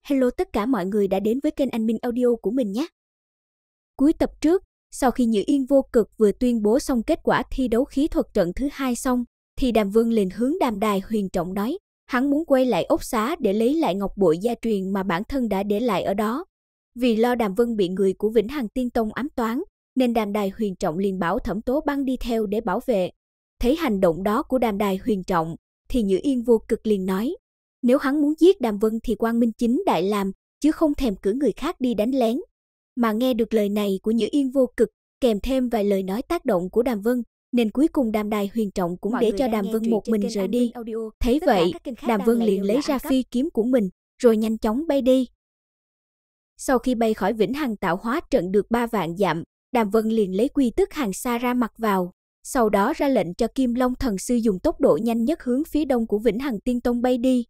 Hello tất cả mọi người đã đến với kênh Anh Minh Audio của mình nhé. Cuối tập trước, sau khi Nhữ Yên Vô Cực vừa tuyên bố xong kết quả thi đấu khí thuật trận thứ 2 xong, thì Đàm Vân liền hướng Đàm Đài Huyền Trọng nói, hắn muốn quay lại ốc xá để lấy lại ngọc bội gia truyền mà bản thân đã để lại ở đó. Vì lo Đàm Vân bị người của Vĩnh Hằng Tiên Tông ám toán, nên Đàm Đài Huyền Trọng liền bảo Thẩm Tố Băng đi theo để bảo vệ. Thấy hành động đó của Đàm Đài Huyền Trọng, thì Nhữ Yên Vô Cực liền nói, nếu hắn muốn giết Đàm Vân thì quang minh chính đại làm, chứ không thèm cử người khác đi đánh lén. Mà nghe được lời này của Nhữ Yên Vô Cực, kèm thêm vài lời nói tác động của Đàm Vân, nên cuối cùng Đàm Đài Huyền Trọng cũng để cho Đàm Vân một mình rời đi. Thấy vậy, Đàm Vân liền lấy ra phi kiếm của mình, rồi nhanh chóng bay đi. Sau khi bay khỏi Vĩnh Hằng tạo hóa trận được 3 vạn dặm, Đàm Vân liền lấy quy tức hàng xa ra mặc vào. Sau đó ra lệnh cho Kim Long Thần Sư dùng tốc độ nhanh nhất hướng phía đông của Vĩnh Hằng Tiên Tông bay đi.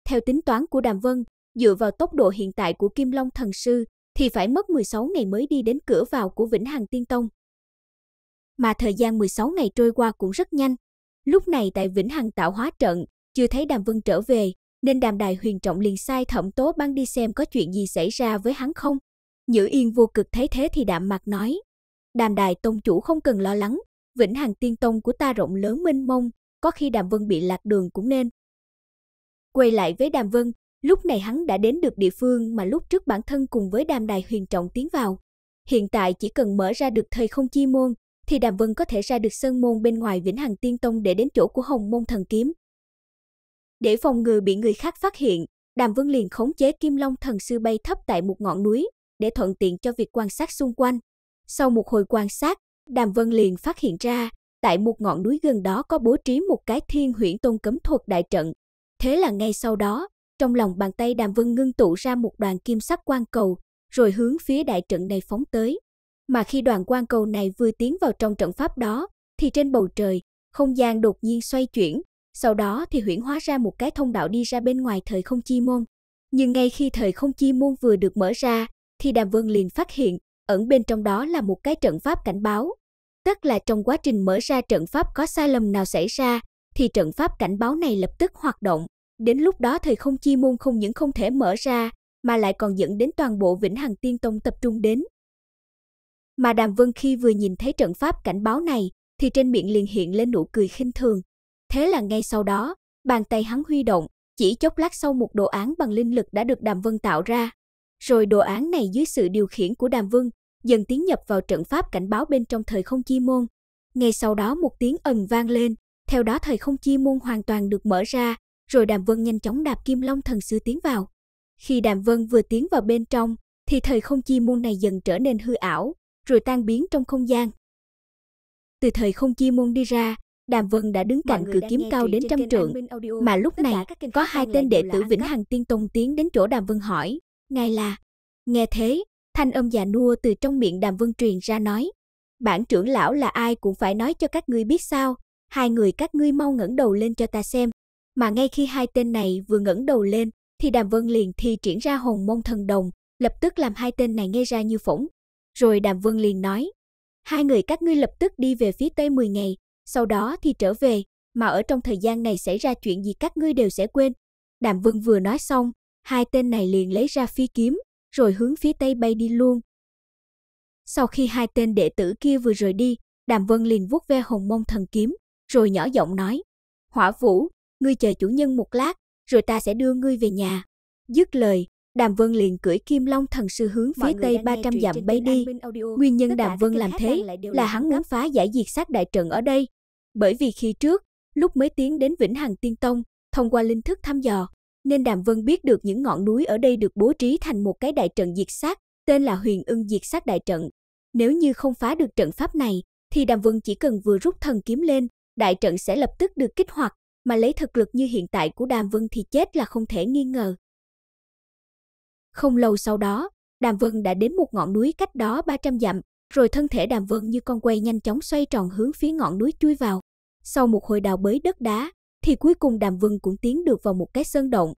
Theo tính toán của Đàm Vân, dựa vào tốc độ hiện tại của Kim Long Thần Sư, thì phải mất 16 ngày mới đi đến cửa vào của Vĩnh Hằng Tiên Tông. Mà thời gian 16 ngày trôi qua cũng rất nhanh. Lúc này tại Vĩnh Hằng tạo hóa trận, chưa thấy Đàm Vân trở về, nên Đàm Đài Huyền Trọng liền sai Thẩm Tố Băng đi xem có chuyện gì xảy ra với hắn không. Nhữ Yên Vô Cực thấy thế thì đạm mặt nói, Đàm Đài Tông chủ không cần lo lắng, Vĩnh Hằng Tiên Tông của ta rộng lớn mênh mông, có khi Đàm Vân bị lạc đường cũng nên. Quay lại với Đàm Vân, lúc này hắn đã đến được địa phương mà lúc trước bản thân cùng với Đàm Đài Huyền Trọng tiến vào. Hiện tại chỉ cần mở ra được thời không chi môn, thì Đàm Vân có thể ra được sơn môn bên ngoài Vĩnh Hằng Tiên Tông để đến chỗ của Hồng Môn Thần Kiếm. Để phòng ngừa bị người khác phát hiện, Đàm Vân liền khống chế Kim Long Thần Sư bay thấp tại một ngọn núi, để thuận tiện cho việc quan sát xung quanh. Sau một hồi quan sát, Đàm Vân liền phát hiện ra, tại một ngọn núi gần đó có bố trí một cái Thiên Huyễn Tôn cấm thuật đại trận. Thế là ngay sau đó, trong lòng bàn tay Đàm Vân ngưng tụ ra một đoàn kim sắc quang cầu, rồi hướng phía đại trận này phóng tới. Mà khi đoàn quang cầu này vừa tiến vào trong trận pháp đó, thì trên bầu trời, không gian đột nhiên xoay chuyển, sau đó thì huyễn hóa ra một cái thông đạo đi ra bên ngoài thời không chi môn. Nhưng ngay khi thời không chi môn vừa được mở ra, thì Đàm Vân liền phát hiện, ẩn bên trong đó là một cái trận pháp cảnh báo. Tức là trong quá trình mở ra trận pháp có sai lầm nào xảy ra, thì trận pháp cảnh báo này lập tức hoạt động. Đến lúc đó thời không chi môn không những không thể mở ra, mà lại còn dẫn đến toàn bộ Vĩnh Hằng Tiên Tông tập trung đến. Mà Đàm Vân khi vừa nhìn thấy trận pháp cảnh báo này, thì trên miệng liền hiện lên nụ cười khinh thường. Thế là ngay sau đó, bàn tay hắn huy động, chỉ chốc lát sau một đồ án bằng linh lực đã được Đàm Vân tạo ra. Rồi đồ án này dưới sự điều khiển của Đàm Vân, dần tiến nhập vào trận pháp cảnh báo bên trong thời không chi môn. Ngay sau đó một tiếng ầm vang lên, theo đó thời không chi môn hoàn toàn được mở ra, rồi Đàm Vân nhanh chóng đạp Kim Long Thần Sư tiến vào. Khi Đàm Vân vừa tiến vào bên trong, thì thời không chi môn này dần trở nên hư ảo, rồi tan biến trong không gian. Từ thời không chi môn đi ra, Đàm Vân đã đứng cạnh cự kiếm cao đến 100 trượng, mà lúc này có 2 tên đệ tử Vĩnh Hằng Tiên Tông tiến đến chỗ Đàm Vân hỏi, ngài là? Nghe thế, thanh âm già nua từ trong miệng Đàm Vân truyền ra nói, bản trưởng lão là ai cũng phải nói cho các ngươi biết sao, 2 người các ngươi mau ngẩng đầu lên cho ta xem. Mà ngay khi 2 tên này vừa ngẩng đầu lên, thì Đàm Vân liền thi triển ra Hồng Môn Thần Đồng, lập tức làm 2 tên này ngây ra như phỗng. Rồi Đàm Vân liền nói, 2 người các ngươi lập tức đi về phía tây 10 ngày, sau đó thì trở về, mà ở trong thời gian này xảy ra chuyện gì các ngươi đều sẽ quên. Đàm Vân vừa nói xong, 2 tên này liền lấy ra phi kiếm, rồi hướng phía tây bay đi luôn. Sau khi 2 tên đệ tử kia vừa rời đi, Đàm Vân liền vuốt ve Hồng Môn Thần Kiếm, rồi nhỏ giọng nói, Hỏa Vũ, ngươi chờ chủ nhân một lát, rồi ta sẽ đưa ngươi về nhà. Dứt lời, Đàm Vân liền cưỡi Kim Long Thần Sư hướng phía tây 300 dặm bay đi. Nguyên nhân Đàm Vân làm thế là hắn muốn phá giải diệt sát đại trận ở đây. Bởi vì khi trước, lúc mới tiến đến Vĩnh Hằng Tiên Tông, thông qua linh thức thăm dò, nên Đàm Vân biết được những ngọn núi ở đây được bố trí thành một cái đại trận diệt sát, tên là Huyền Ưng Diệt Sát Đại Trận. Nếu như không phá được trận pháp này, thì Đàm Vân chỉ cần vừa rút thần kiếm lên, đại trận sẽ lập tức được kích hoạt, mà lấy thực lực như hiện tại của Đàm Vân thì chết là không thể nghi ngờ. Không lâu sau đó, Đàm Vân đã đến một ngọn núi cách đó 300 dặm, rồi thân thể Đàm Vân như con quay nhanh chóng xoay tròn hướng phía ngọn núi chui vào. Sau một hồi đào bới đất đá, thì cuối cùng Đàm Vân cũng tiến được vào một cái sơn động.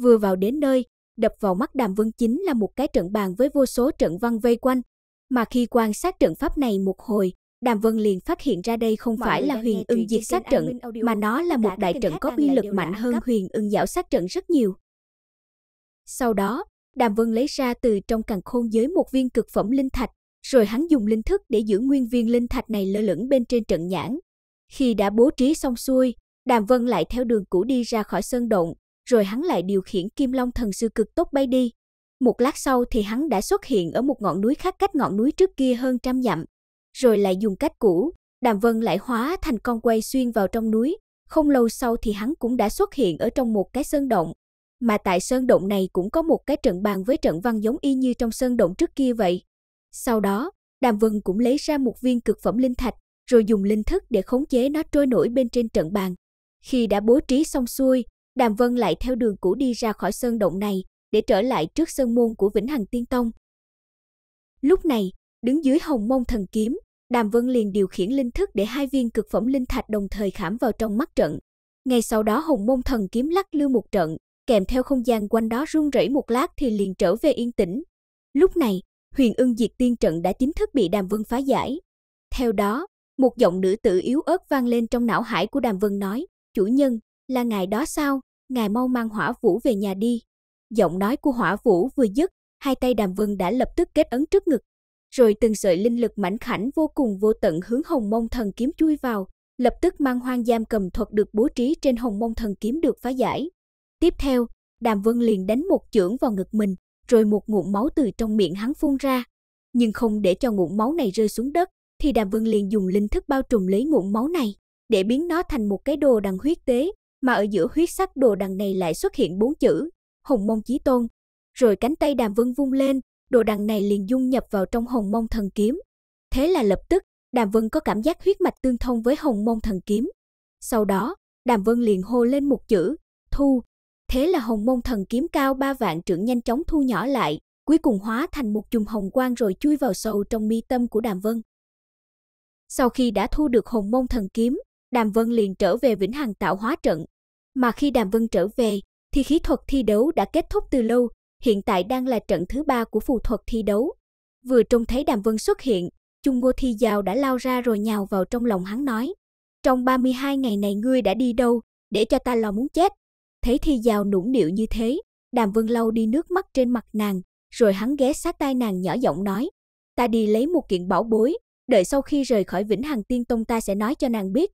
Vừa vào đến nơi, đập vào mắt Đàm Vân chính là một cái trận bàn với vô số trận văn vây quanh. Mà khi quan sát trận pháp này một hồi, Đàm Vân liền phát hiện ra đây không phải là Huyền Ưng Diệt Sát Trận, mà nó là một đại trận có uy lực mạnh hơn Huyền Ưng Giảo Sát Trận rất nhiều. Sau đó, Đàm Vân lấy ra từ trong càn khôn giới một viên cực phẩm linh thạch, rồi hắn dùng linh thức để giữ nguyên viên linh thạch này lơ lửng bên trên trận nhãn. Khi đã bố trí xong xuôi, Đàm Vân lại theo đường cũ đi ra khỏi sơn động, rồi hắn lại điều khiển Kim Long Thần Sư cực tốc bay đi. Một lát sau thì hắn đã xuất hiện ở một ngọn núi khác cách ngọn núi trước kia hơn 100 dặm. Rồi lại dùng cách cũ, Đàm Vân lại hóa thành con quay xuyên vào trong núi. Không lâu sau thì hắn cũng đã xuất hiện ở trong một cái sơn động. Mà tại sơn động này cũng có một cái trận bàn với trận văn giống y như trong sơn động trước kia vậy. Sau đó, Đàm Vân cũng lấy ra một viên cực phẩm linh thạch, rồi dùng linh thức để khống chế nó trôi nổi bên trên trận bàn. Khi đã bố trí xong xuôi, Đàm Vân lại theo đường cũ đi ra khỏi sơn động này, để trở lại trước sơn môn của Vĩnh Hằng Tiên Tông. Lúc này, đứng dưới Hồng Mông Thần Kiếm, Đàm Vân liền điều khiển linh thức để hai viên cực phẩm linh thạch đồng thời khảm vào trong mắt trận. Ngay sau đó Hồng Mông Thần Kiếm lắc lư một trận, kèm theo không gian quanh đó rung rẩy một lát thì liền trở về yên tĩnh. Lúc này, Huyền Ưng Diệt Tiên trận đã chính thức bị Đàm Vân phá giải. Theo đó, một giọng nữ tử yếu ớt vang lên trong não hải của Đàm Vân nói, chủ nhân, là ngài đó sao, ngài mau mang Hỏa Vũ về nhà đi. Giọng nói của Hỏa Vũ vừa dứt, hai tay Đàm Vân đã lập tức kết ấn trước ngực. Rồi từng sợi linh lực mãnh khảnh vô cùng vô tận hướng Hồng Mông Thần Kiếm chui vào, lập tức mang hoang giam cầm thuật được bố trí trên Hồng Mông Thần Kiếm được phá giải. Tiếp theo, Đàm Vân liền đánh một chưởng vào ngực mình, rồi một ngụm máu từ trong miệng hắn phun ra. Nhưng không để cho ngụm máu này rơi xuống đất, thì Đàm Vân liền dùng linh thức bao trùm lấy ngụm máu này, để biến nó thành một cái đồ đằng huyết tế, mà ở giữa huyết sắc đồ đằng này lại xuất hiện 4 chữ, Hồng Mông Chí Tôn. Rồi cánh tay Đàm Vân vung lên, đồ đằng này liền dung nhập vào trong Hồng Mông Thần Kiếm. Thế là lập tức, Đàm Vân có cảm giác huyết mạch tương thông với Hồng Mông Thần Kiếm. Sau đó, Đàm Vân liền hô lên một chữ, thu. Thế là Hồng Mông Thần Kiếm cao 3 vạn trượng nhanh chóng thu nhỏ lại, cuối cùng hóa thành một chùm hồng quang rồi chui vào sâu trong mi tâm của Đàm Vân. Sau khi đã thu được Hồng Mông Thần Kiếm, Đàm Vân liền trở về Vĩnh Hằng tạo hóa trận. Mà khi Đàm Vân trở về, thì khí thuật thi đấu đã kết thúc từ lâu, hiện tại đang là trận thứ 3 của phù thuật thi đấu. Vừa trông thấy Đàm Vân xuất hiện, Chung Ngô Thi Giao đã lao ra rồi nhào vào trong lòng hắn nói, trong 32 ngày này ngươi đã đi đâu, để cho ta lo muốn chết. Thấy Thi Giao nũng nịu như thế, Đàm Vân lau đi nước mắt trên mặt nàng, rồi hắn ghé sát tai nàng nhỏ giọng nói, ta đi lấy một kiện bảo bối, đợi sau khi rời khỏi Vĩnh Hằng Tiên Tông ta sẽ nói cho nàng biết.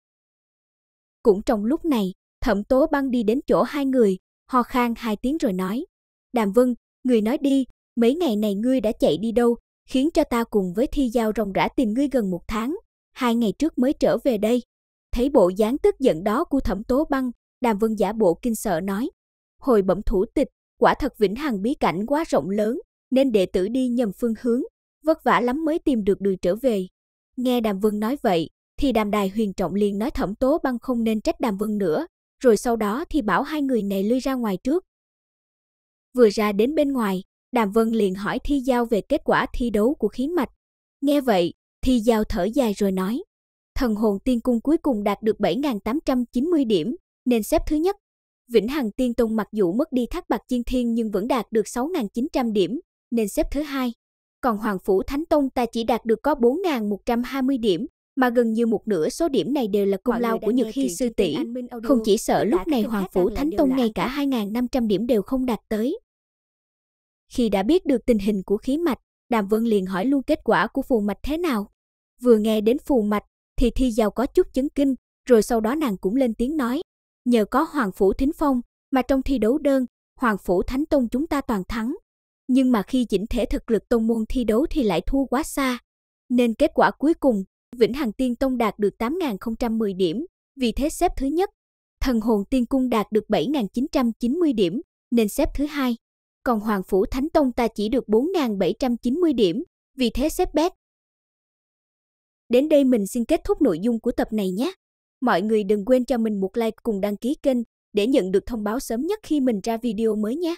Cũng trong lúc này, Thẩm Tố Băng đi đến chỗ hai người, ho khan 2 tiếng rồi nói, Đàm Vân, người nói đi, mấy ngày này ngươi đã chạy đi đâu, khiến cho ta cùng với Thi Giao ròng rã tìm ngươi gần 1 tháng, 2 ngày trước mới trở về đây. Thấy bộ dáng tức giận đó của Thẩm Tố Băng, Đàm Vân giả bộ kinh sợ nói, hồi bẩm thủ tịch, quả thật Vĩnh Hằng bí cảnh quá rộng lớn, nên đệ tử đi nhầm phương hướng, vất vả lắm mới tìm được đường trở về. Nghe Đàm Vân nói vậy, thì Đàm Đài Huyền Trọng liền nói Thẩm Tố Băng không nên trách Đàm Vân nữa, rồi sau đó thì bảo hai người này lui ra ngoài trước. Vừa ra đến bên ngoài, Đàm Vân liền hỏi Thi Giao về kết quả thi đấu của khí mạch. Nghe vậy, Thi Giao thở dài rồi nói, Thần Hồn Tiên Cung cuối cùng đạt được 7.890 điểm, nên xếp thứ nhất. Vĩnh Hằng Tiên Tông mặc dù mất đi Thác Bạt Chiên Thiên nhưng vẫn đạt được 6.900 điểm, nên xếp thứ hai. Còn Hoàng Phủ Thánh Tông ta chỉ đạt được có 4.120 điểm, mà gần như một nửa số điểm này đều là công lao của Nhược Hy sư tỷ. Không chỉ sợ lúc này Hoàng Phủ Thánh Tông ngay cả 2.500 điểm đều không đạt tới. Khi đã biết được tình hình của khí mạch, Đàm Vân liền hỏi luôn kết quả của phù mạch thế nào. Vừa nghe đến phù mạch, thì Thi Giao có chút chấn kinh, rồi sau đó nàng cũng lên tiếng nói, nhờ có Hoàng Phủ Thính Phong, mà trong thi đấu đơn, Hoàng Phủ Thánh Tông chúng ta toàn thắng. Nhưng mà khi chỉnh thể thực lực tông môn thi đấu thì lại thua quá xa. Nên kết quả cuối cùng, Vĩnh Hằng Tiên Tông đạt được 8.010 điểm, vì thế xếp thứ nhất. Thần Hồn Tiên Cung đạt được 7.990 điểm, nên xếp thứ hai. Còn Hoàng Phủ Thánh Tông ta chỉ được 4.790 điểm, vì thế xếp bét. Đến đây mình xin kết thúc nội dung của tập này nhé. Mọi người đừng quên cho mình một like cùng đăng ký kênh để nhận được thông báo sớm nhất khi mình ra video mới nhé.